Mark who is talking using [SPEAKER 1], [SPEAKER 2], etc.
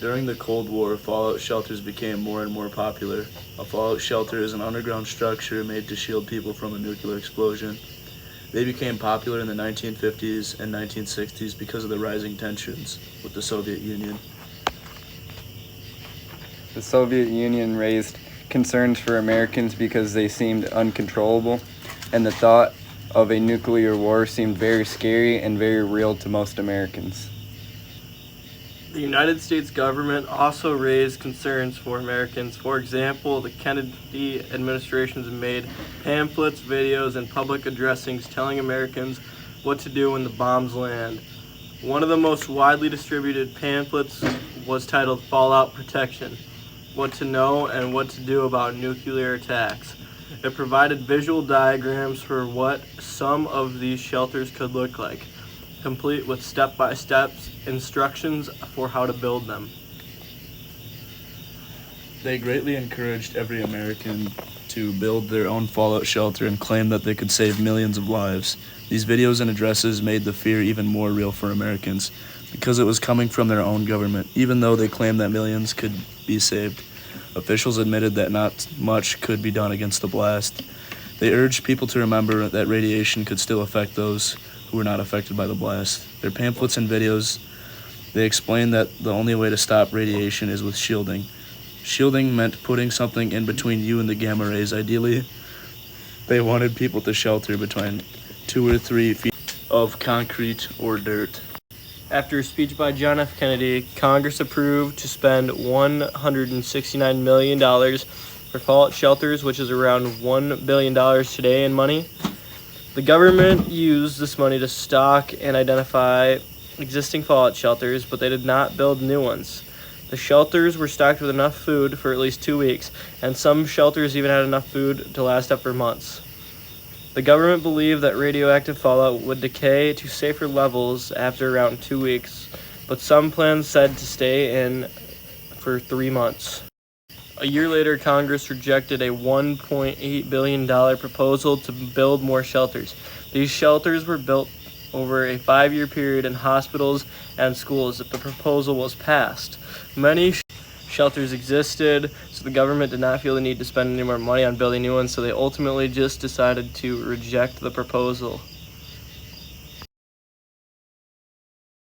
[SPEAKER 1] During the Cold War, fallout shelters became more and more popular. A fallout shelter is an underground structure made to shield people from a nuclear explosion. They became popular in the 1950s and 1960s because of the rising tensions with the Soviet Union.
[SPEAKER 2] The Soviet Union raised concerns for Americans because they seemed uncontrollable, and the thought of a nuclear war seemed very scary and very real to most Americans.
[SPEAKER 3] The United States government also raised concerns for Americans. For example, the Kennedy administrations made pamphlets, videos, and public addressings telling Americans what to do when the bombs land. One of the most widely distributed pamphlets was titled Fallout Protection: What to Know and What to Do About Nuclear Attacks. It provided visual diagrams for what some of these shelters could look like, complete with step-by-step instructions for how to build them.
[SPEAKER 1] They greatly encouraged every American to build their own fallout shelter and claimed that they could save millions of lives. These videos and addresses made the fear even more real for Americans because it was coming from their own government. Even though they claimed that millions could be saved, officials admitted that not much could be done against the blast. They urged people to remember that radiation could still affect those who were not affected by the blast. Their pamphlets and videos, they explained that the only way to stop radiation is with shielding. Shielding meant putting something in between you and the gamma rays. Ideally, they wanted people to shelter between 2 or 3 feet of concrete or dirt.
[SPEAKER 3] After a speech by John F. Kennedy, Congress approved to spend $169 million for fallout shelters, which is around $1 billion today in money. The government used this money to stock and identify existing fallout shelters, but they did not build new ones. The shelters were stocked with enough food for at least 2 weeks, and some shelters even had enough food to last up for months. The government believed that radioactive fallout would decay to safer levels after around 2 weeks, but some plans said to stay in for 3 months. A year later, Congress rejected a $1.8 billion proposal to build more shelters. These shelters were built over a 5-year period in hospitals and schools if the proposal was passed. Many shelters existed, so the government did not feel the need to spend any more money on building new ones, so they ultimately just decided to reject the proposal.